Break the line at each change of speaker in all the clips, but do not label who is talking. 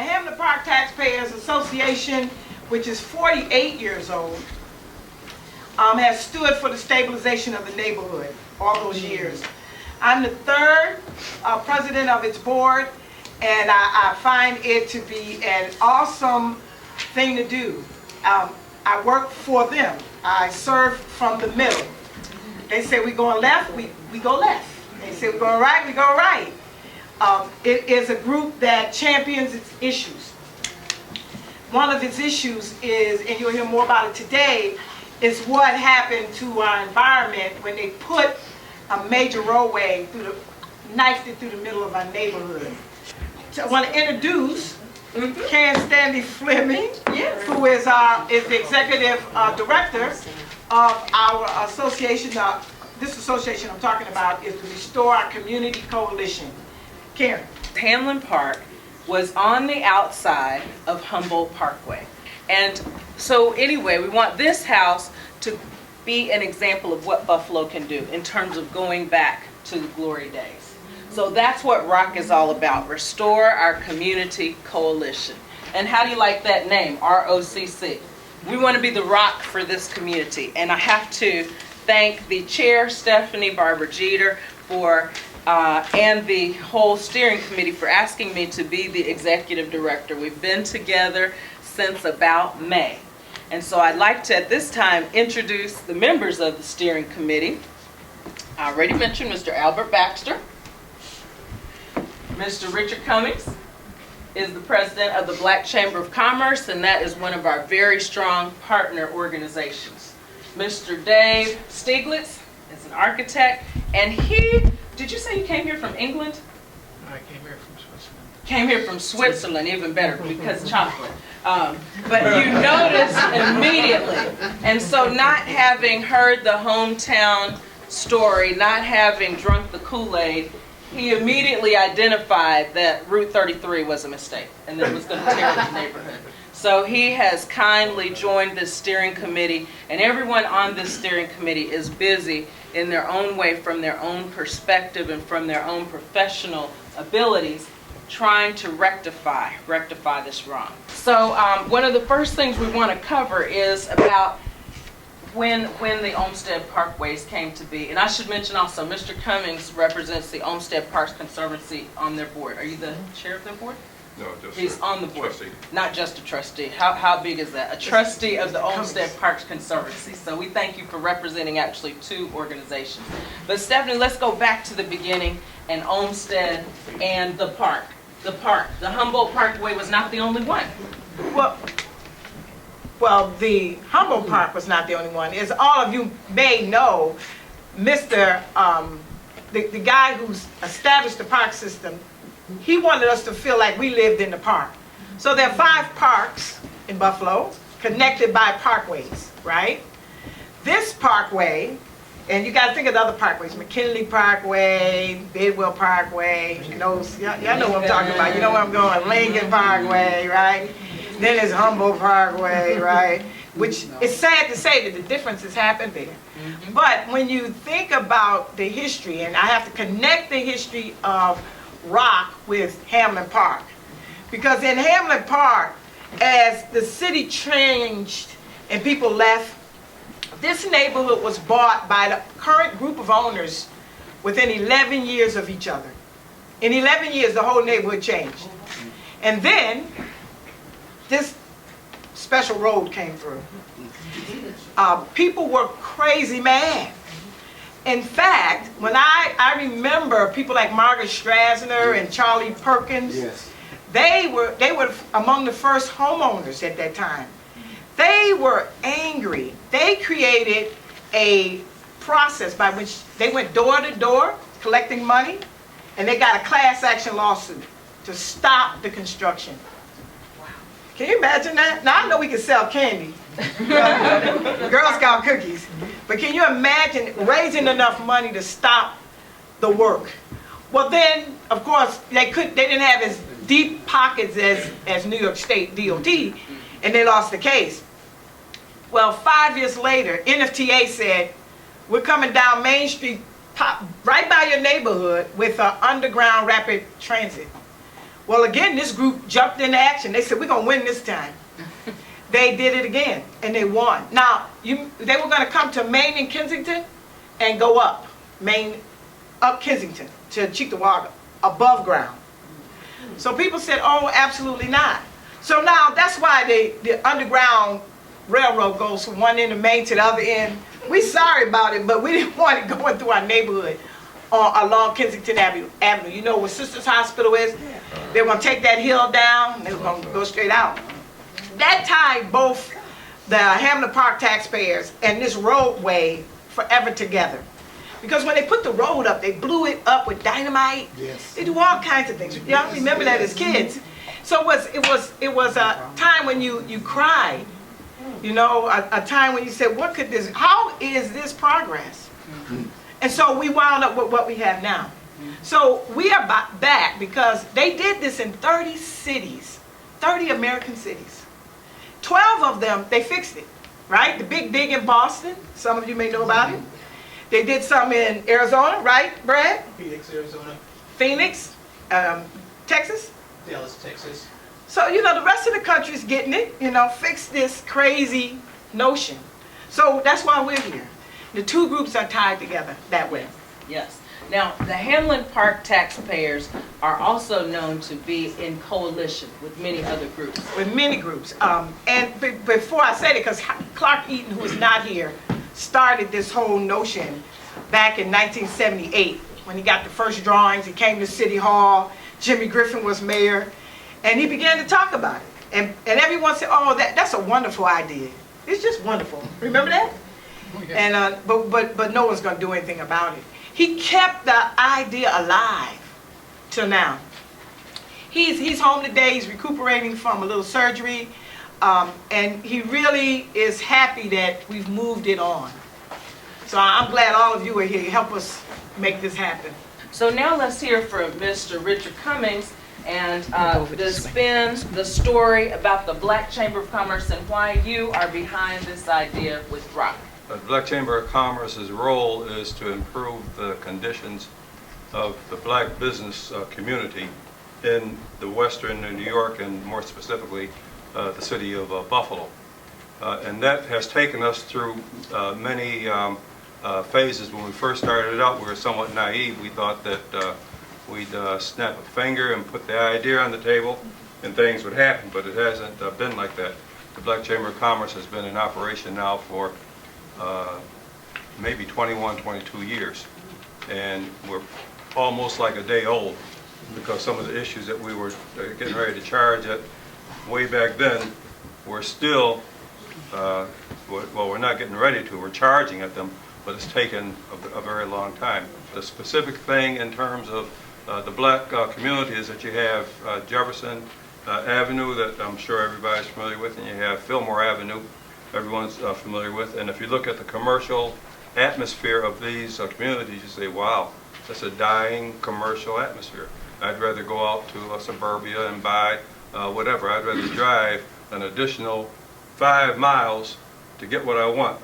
Hamlin Park Taxpayers Association, which is 48 years old, has stood for the stabilization of the neighborhood all those years. I'm the third president of its board, and I find it to be an awesome thing to do. I work for them. I serve from the middle. They say we're going left, we go left. They say we're going right, we go right. It is a group that champions its issues. One of its issues is, and you'll hear more about it today, is what happened to our environment when they put a major roadway knifed it through the middle of our neighborhood. So I want to introduce Karen Stanley Fleming, who is the executive director of our association. This association I'm talking about is the Restore Our Community Coalition. Karen.
Hamlin Park was on the outside of Humboldt Parkway. And so anyway, we want this house to be an example of what Buffalo can do in terms of going back to the glory days. So that's what ROCC is all about, Restore Our Community Coalition. And how do you like that name, ROCC? We want to be the rock for this community. And I have to thank the chair, Stephanie Barber Jeter, and the whole steering committee for asking me to be the executive director. We've been together since about May. And so I'd like to, at this time, introduce the members of the steering committee. I already mentioned Mr. Albert Baxter. Mr. Richard Cummings is the president of the Black Chamber of Commerce, and that is one of our very strong partner organizations. Mr. Dave Stieglitz is an architect, and did you say you came here from England?
I came here from Switzerland.
Came here from Switzerland, even better, because chocolate. But you noticed immediately. And so not having heard the hometown story, not having drunk the Kool-Aid, he immediately identified that Rt.33 was a mistake and that it was going to tear up the neighborhood. So he has kindly joined this steering committee, and everyone on this steering committee is busy in their own way, from their own perspective and from their own professional abilities, trying to rectify this wrong. So one of the first things we want to cover is about when the Olmsted Parkways came to be. And I should mention also, Mr. Cummings represents the Olmsted Parks Conservancy on their board. Are you the chair of their board?
No, just
He's on the board.
trustee.
Not just a trustee. How big is that? A trustee of the Olmsted Parks Conservancy. So we thank you for representing actually two organizations. But Stephanie, let's go back to the beginning and Olmsted and the park. The Humboldt Parkway was not the only one.
Well, the Humboldt Park was not the only one. As all of you may know, the guy who's established the park system, he wanted us to feel like we lived in the park. So there are 5 parks in Buffalo, connected by parkways, right? This parkway, and you got to think of the other parkways, McKinley Parkway, Bidwell Parkway, y'all know what I'm talking about. You know where I'm going, Lincoln Parkway, right? Then there's Humboldt Parkway, right? Which is sad to say that the differences happened there. But when you think about the history, and I have to connect the history of ROCC with Hamlin Park, because in Hamlin Park, as the city changed and people left, this neighborhood was bought by the current group of owners within 11 years of each other. In 11 years, the whole neighborhood changed. And then this special road came through. People were crazy mad. In fact, when I remember people like Margaret Strasner and Charlie Perkins, they were among the first homeowners at that time. They were angry. They created a process by which they went door to door collecting money, and they got a class action lawsuit to stop the construction. Can you imagine that? Now I know we can sell candy, Girl Scout cookies, but can you imagine raising enough money to stop the work? Well then, of course, they didn't have as deep pockets as New York State DOT, and they lost the case. Well, 5 years later, NFTA said, we're coming down Main Street, right by your neighborhood, with an underground rapid transit. Well, again, this group jumped into action. They said, we're going to win this time. They did it again, and they won. Now, they were going to come to Maine and Kensington and go up. Maine, up Kensington to Cheektowaga, above ground. So people said, oh, absolutely not. So now that's why the Underground Railroad goes from one end of Maine to the other end. We sorry about it, but we didn't want it going through our neighborhood along Kensington Avenue. You know where Sisters Hospital is? They were going to take that hill down, and they were going to go straight out. That tied both the Hamlin Park taxpayers and this roadway forever together. Because when they put the road up, they blew it up with dynamite.
Yes.
They do all kinds of things. Y'all remember that as kids. So it was a time when you cried. You know, a time when you said, what could this, how is this progress? And so we wound up with what we have now. So we are back because they did this in 30 cities, 30 American cities. 12 of them, they fixed it, right? The Big Dig in Boston, some of you may know about it. They did some in Arizona, right, Brad?
Phoenix, Arizona.
Phoenix, Texas.
Dallas, Texas.
So, you know, the rest of the country's getting it, you know, fix this crazy notion. So that's why we're here. The two groups are tied together that way.
Yes. Now, the Hamlin Park taxpayers are also known to be in coalition with many other groups.
With many groups. And before I said it, because Clark Eaton, who is not here, started this whole notion back in 1978 when he got the first drawings. He came to City Hall. Jimmy Griffin was mayor. And he began to talk about it. And everyone said, oh, that's a wonderful idea. It's just wonderful. Remember that? And but no one's going to do anything about it. He kept the idea alive till now. He's home today. He's recuperating from a little surgery. And he really is happy that we've moved it on. So I'm glad all of you are here to help us make this happen.
So now let's hear from Mr. Richard Cummings and the spin, the story about the Black Chamber of Commerce and why you are behind this idea with ROCC.
The Black Chamber of Commerce's role is to improve the conditions of the black business community in the western New York and more specifically the city of Buffalo. And that has taken us through many phases. When we first started out, we were somewhat naive. We thought that we'd snap a finger and put the idea on the table and things would happen, but it hasn't been like that. The Black Chamber of Commerce has been in operation now for maybe 21, 22 years. And we're almost like a day old because some of the issues that we were getting ready to charge at way back then, we're still, well, we're not getting ready to, we're charging at them, but it's taken a very long time. The specific thing in terms of the black community is that you have Jefferson Avenue that I'm sure everybody's familiar with, and you have Fillmore Avenue, everyone's familiar with. And if you look at the commercial atmosphere of these communities, you say, wow, that's a dying commercial atmosphere. I'd rather go out to suburbia and buy whatever. I'd rather drive an additional 5 miles to get what I want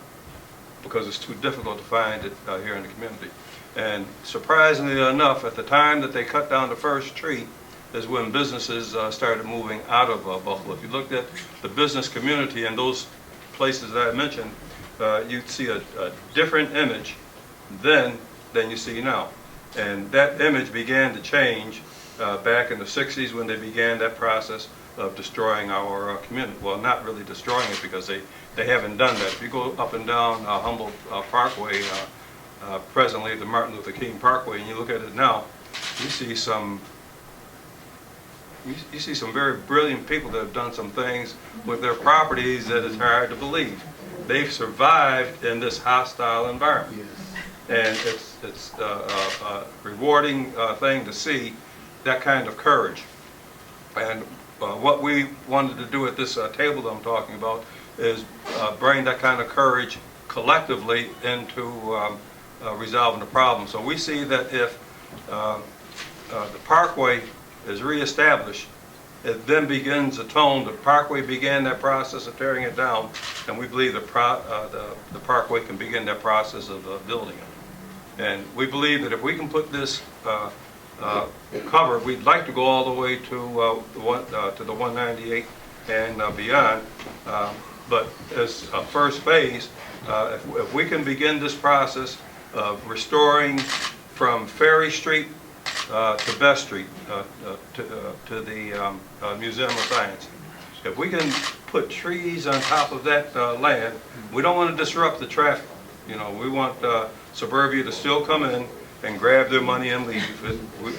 because it's too difficult to find it here in the community. And surprisingly enough, at the time that they cut down the first tree is when businesses started moving out of Buffalo. If you looked at the business community in those places that I mentioned, you'd see a different image then than you see now. And that image began to change back in the 60s when they began that process of destroying our community. Well, not really destroying it because they haven't done that. If you go up and down Humboldt Parkway, presently the Martin Luther King Parkway, and you look at it now, you see some very brilliant people that have done some things with their properties that it's hard to believe. They've survived in this hostile environment. And it's a rewarding thing to see that kind of courage. And what we wanted to do at this table that I'm talking about is bring that kind of courage collectively into resolving the problem. So we see that if the Parkway is reestablished, it then begins to tone. The Parkway began that process of tearing it down, and we believe the Parkway can begin that process of building it. And we believe that if we can put this covered. We'd like to go all the way to the 198 and beyond. But as a first phase, if we can begin this process of restoring from Ferry Street to Best Street to the Museum of Science, if we can put trees on top of that land, we don't want to disrupt the traffic. You know, we want suburbia to still come in and grab their money and leave.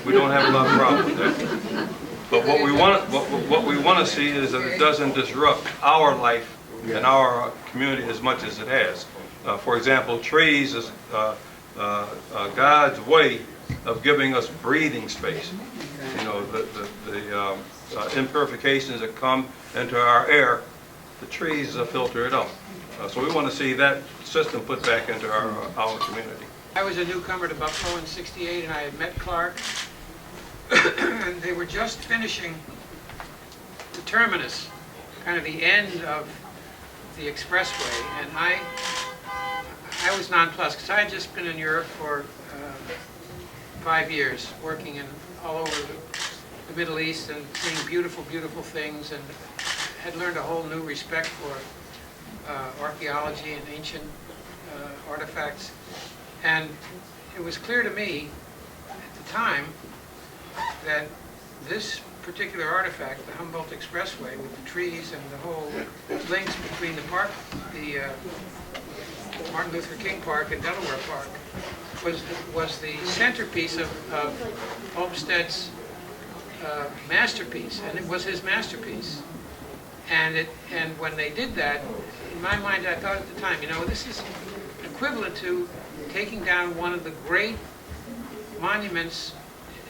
We don't have a lot of problem with that. But what we want to see is that it doesn't disrupt our life and our community as much as it has. For example, trees is God's way of giving us breathing space. You know, the imperfections that come into our air, the trees filter it out. So we want to see that system put back into our community.
I was a newcomer to Buffalo in '68, and I had met Clark, and they were just finishing the terminus, kind of the end of the expressway, and I was nonplussed, because I had just been in Europe for 5 years, working all over the Middle East and seeing beautiful, beautiful things, and had learned a whole new respect for archaeology and ancient artifacts. And it was clear to me at the time that this particular artifact, the Humboldt Expressway, with the trees and the whole links between the park, the Martin Luther King Park and Delaware Park, was the centerpiece of Olmsted's masterpiece, and it was his masterpiece. And when they did that, in my mind, I thought at the time, you know, this is equivalent to taking down one of the great monuments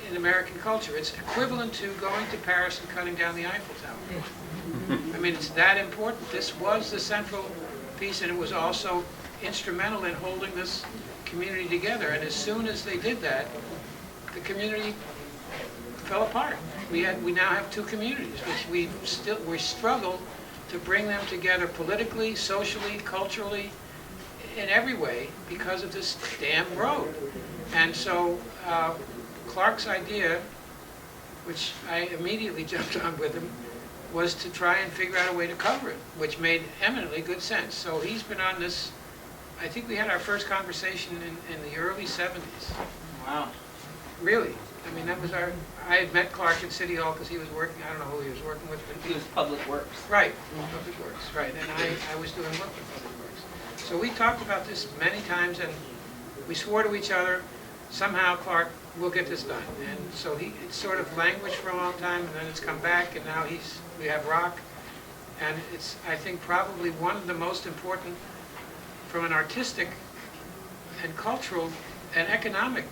in American culture. It's equivalent to going to Paris and cutting down the Eiffel Tower. I mean, it's that important. This was the central piece, and it was also instrumental in holding this community together. And as soon as they did that, the community fell apart. We now have two communities, which we struggle to bring them together politically, socially, culturally, in every way, because of this damn road. And so Clark's idea, which I immediately jumped on with him, was to try and figure out a way to cover it, which made eminently good sense. So he's been on this. I think we had our first conversation in the early 70s.
Wow.
Really. I mean, that was I had met Clark at City Hall because he was working, I don't know who he was working with, but
He was Public Works.
right, Public Works, right, and I was doing work with Public Works. So we talked about this many times, and we swore to each other, somehow, Clark, we'll get this done. And so it sort of languished for a long time, and then it's come back, and now we have ROCC, and it's, I think, probably one of the most important, from an artistic and cultural and economic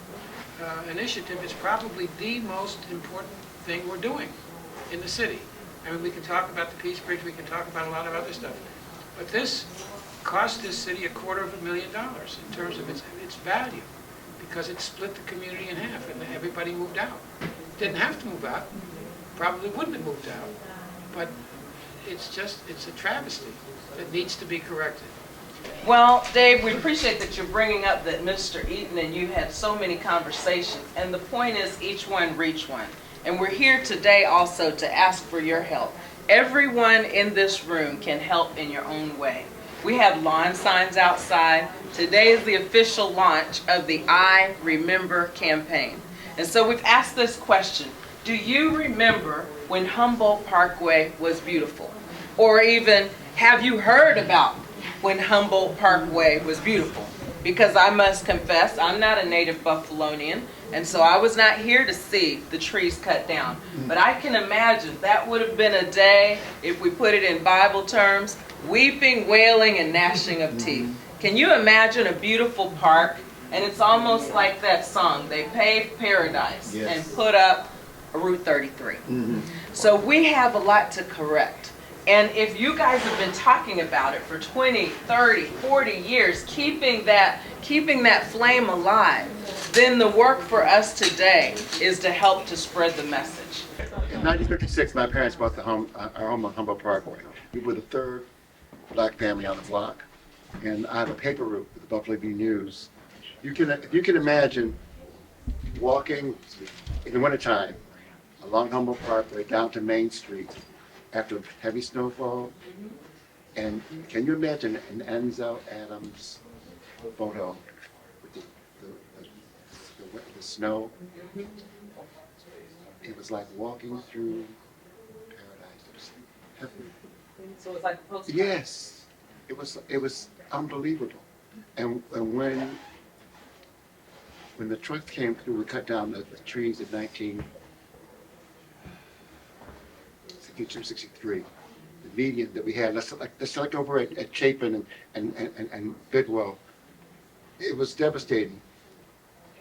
initiative, it's probably the most important thing we're doing in the city. I mean, we can talk about the Peace Bridge, we can talk about a lot of other stuff, but this cost this city $250,000 in terms of its value, because it split the community in half and everybody moved out. Didn't have to move out, probably wouldn't have moved out, but it's a travesty that needs to be corrected.
Well, Dave, we appreciate that you're bringing up that Mr. Eaton and you had so many conversations, and the point is each one reach one. And we're here today also to ask for your help. Everyone in this room can help in your own way. We have lawn signs outside. Today is the official launch of the I Remember campaign. And so we've asked this question: do you remember when Humboldt Parkway was beautiful? Or even, have you heard about when Humboldt Parkway was beautiful? Because I must confess, I'm not a native Buffalonian, and so I was not here to see the trees cut down. But I can imagine that would have been a day, if we put it in Bible terms, weeping, wailing, and gnashing of teeth. Can you imagine a beautiful park? And it's almost like that song, they paved paradise and put up a Rt.33. So we have a lot to correct. And if you guys have been talking about it for 20, 30, 40 years, keeping that flame alive, then the work for us today is to help to spread the message.
In 1956, my parents bought our home on Humboldt Parkway. We were the third black family on the block. And I have a paper route with the Buffalo Bee News. You can imagine walking in the wintertime, along Humboldt Parkway down to Main Street after heavy snowfall. And can you imagine an Ansel Adams photo with the snow? It was like walking through paradise. It was heaven.
So it's like a postcard.
Yes, it was unbelievable. And when the trucks came through, we cut down the trees in 1962, 63. The median that we had, let's select over at Chapin and Bidwell. It was devastating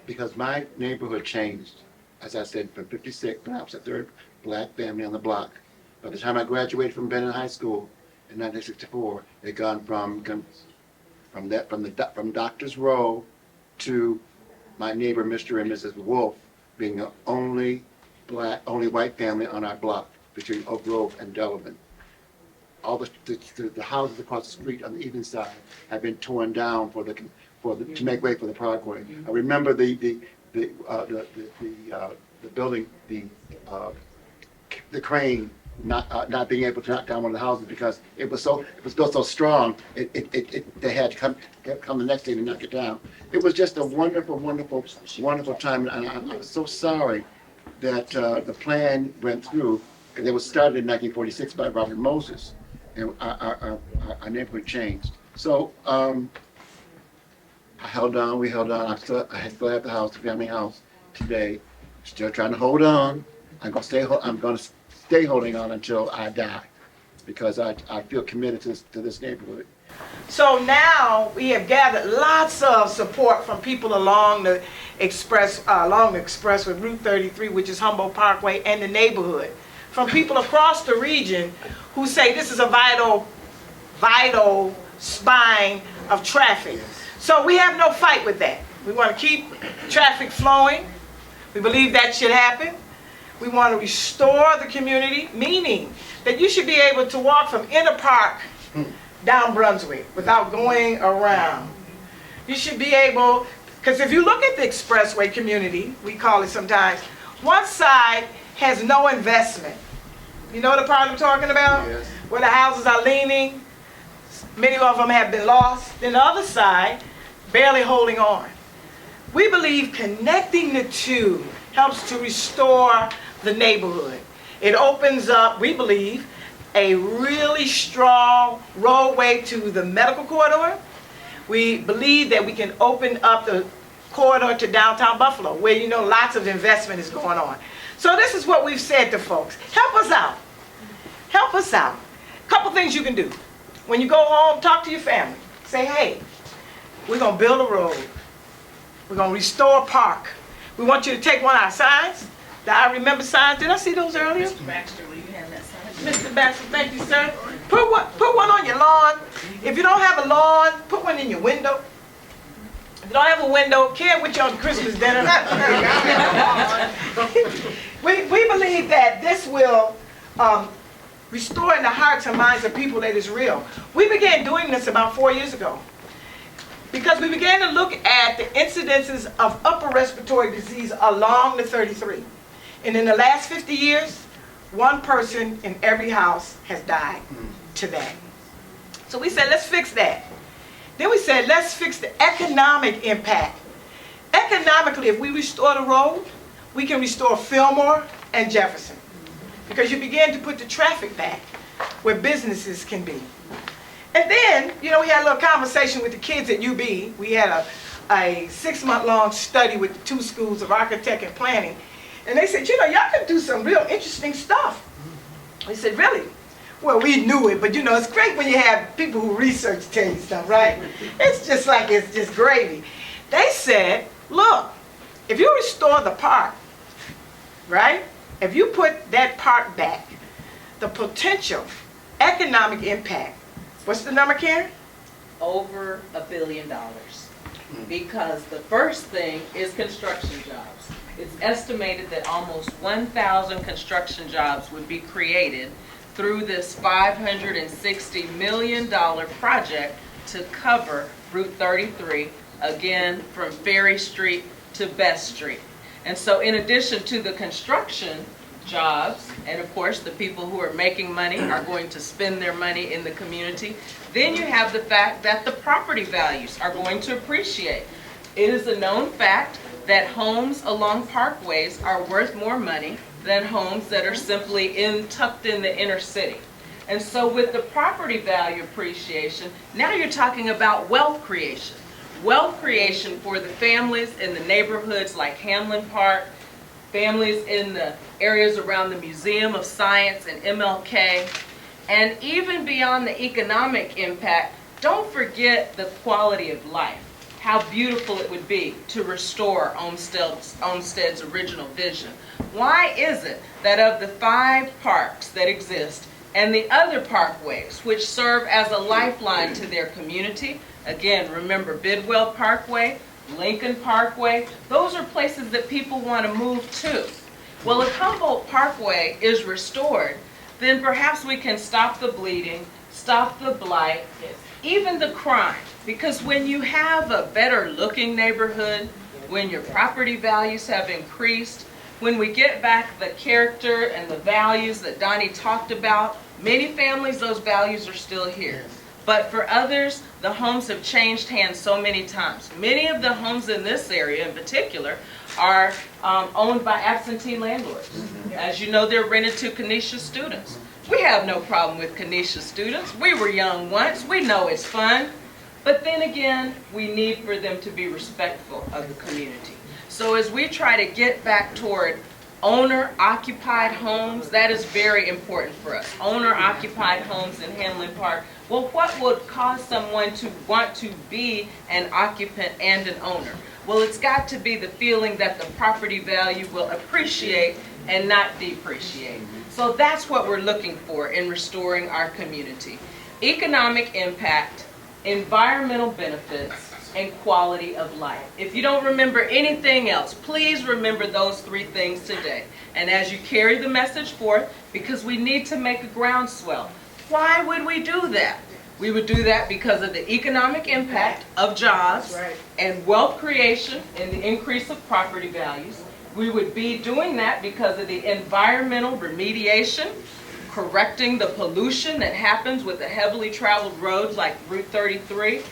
because my neighborhood changed, as I said, from 56, when I was the third black family on the block. By the time I graduated from Benton High School in 1964, it had gone from Doctor's Row to my neighbor, Mr. and Mrs. Wolf, being the only white family on our block between Oak Grove and Delavan. All the houses across the street on the eastern side have been torn down to make way for the Parkway. I remember the building, the crane not being able to knock down one of the houses because it was built so strong. They had to come the next day to knock it down. It was just a wonderful time, and I'm so sorry that the plan went through. It was started in 1946 by Robert Moses, and our neighborhood changed. So I held on. We held on. I still have the house, the family house today. Still trying to hold on. I'm going to stay holding on until I die, because I feel committed to this neighborhood.
So now we have gathered lots of support from people along the expressway, Route 33, which is Humboldt Parkway, and the neighborhood. From people across the region who say this is a vital spine of traffic. So we have no fight with that. We want to keep traffic flowing. We believe that should happen. We want to restore the community, meaning that you should be able to walk from Inner Park down Brunswick without going around. You should be able, because if you look at the expressway community, we call it sometimes, one side has no investment. You know the part I'm talking about?
Yes.
Where the houses are leaning, many of them have been lost. Then the other side, barely holding on. We believe connecting the two helps to restore the neighborhood. It opens up, we believe, a really strong roadway to the medical corridor. We believe that we can open up the corridor to downtown Buffalo, where you know lots of investment is going on. So this is what we've said to folks. Help us out. Help us out. A couple things you can do. When you go home, talk to your family. Say, hey, we're going to build a road. We're going to restore a park. We want you to take one of our signs, the I Remember signs. Did I see those earlier?
Mr. Baxter, will you hand that sign?
Mr. Baxter, thank you, sir. Put one on your lawn. If you don't have a lawn, put one in your window. If you don't have a window, carry it with you on Christmas dinner. We believe that this will restore in the hearts and minds of people that is real. We began doing this about 4 years ago, because we began to look at the incidences of upper respiratory disease along the 33. And in the last 50 years, one person in every house has died today. So we said, let's fix that. Then we said, let's fix the economic impact. Economically, if we restore the road, we can restore Fillmore and Jefferson, because you begin to put the traffic back where businesses can be. And then, you know, we had a little conversation with the kids at UB. We had a 6-month-long study with the 2 schools of architect and planning. And they said, you know, y'all can do some real interesting stuff. We said, really? Well, we knew it, but you know, it's great when you have people who research tell you stuff, right? It's just like, it's just gravy. They said, look, if you restore the park, right? If you put that park back, the potential economic impact, what's the number, Karen?
Over $1 billion. Because the first thing is construction jobs. It's estimated that almost 1,000 construction jobs would be created through this $560 million project to cover Route 33, again, from Ferry Street to Best Street. And so in addition to the construction jobs, and of course the people who are making money are going to spend their money in the community, then you have the fact that the property values are going to appreciate. It is a known fact that homes along parkways are worth more money than homes that are simply tucked in the inner city. And so with the property value appreciation, now you're talking about wealth creation. Wealth creation for the families in the neighborhoods like Hamlin Park, families in the areas around the Museum of Science and MLK, and even beyond the economic impact, don't forget the quality of life. How beautiful it would be to restore Olmsted's original vision. Why is it that of the 5 parks that exist and the other parkways which serve as a lifeline to their community, again, remember Bidwell Parkway, Lincoln Parkway, those are places that people want to move to. Well, if Humboldt Parkway is restored, then perhaps we can stop the bleeding, stop the blight, even the crime. Because when you have a better looking neighborhood, when your property values have increased, when we get back the character and the values that Donnie talked about, many families, those values are still here. But for others, the homes have changed hands so many times. Many of the homes in this area in particular are owned by absentee landlords. As you know, they're rented to Canisius students. We have no problem with Canisius students. We were young once. We know it's fun. But then again, we need for them to be respectful of the community. So as we try to get back toward owner-occupied homes, that is very important for us. Owner-occupied homes in Hamlin Park. Well, what would cause someone to want to be an occupant and an owner? Well, it's got to be the feeling that the property value will appreciate and not depreciate. So that's what we're looking for in restoring our community. Economic impact, environmental benefits, and quality of life. If you don't remember anything else, please remember those 3 things today. And as you carry the message forth, because we need to make a groundswell. Why would we do that? We would do that because of the economic impact of jobs and wealth creation and the increase of property values. We would be doing that because of the environmental remediation, correcting the pollution that happens with the heavily traveled roads like Rt.33,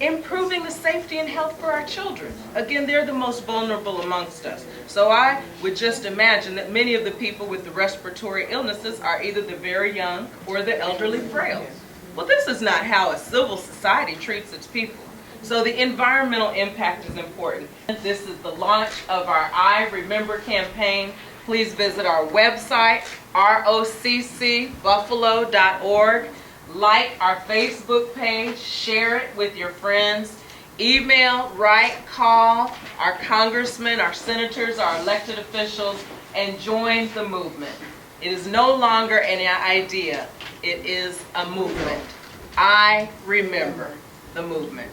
improving the safety and health for our children. Again, they're the most vulnerable amongst us. So I would just imagine that many of the people with the respiratory illnesses are either the very young or the elderly frail. Well, this is not how a civil society treats its people. So the environmental impact is important. This is the launch of our I Remember campaign. Please visit our website, roccbuffalo.org. Like our Facebook page, share it with your friends, email, write, call our congressmen, our senators, our elected officials, and join the movement. It is no longer an idea, it is a movement. I remember the movement.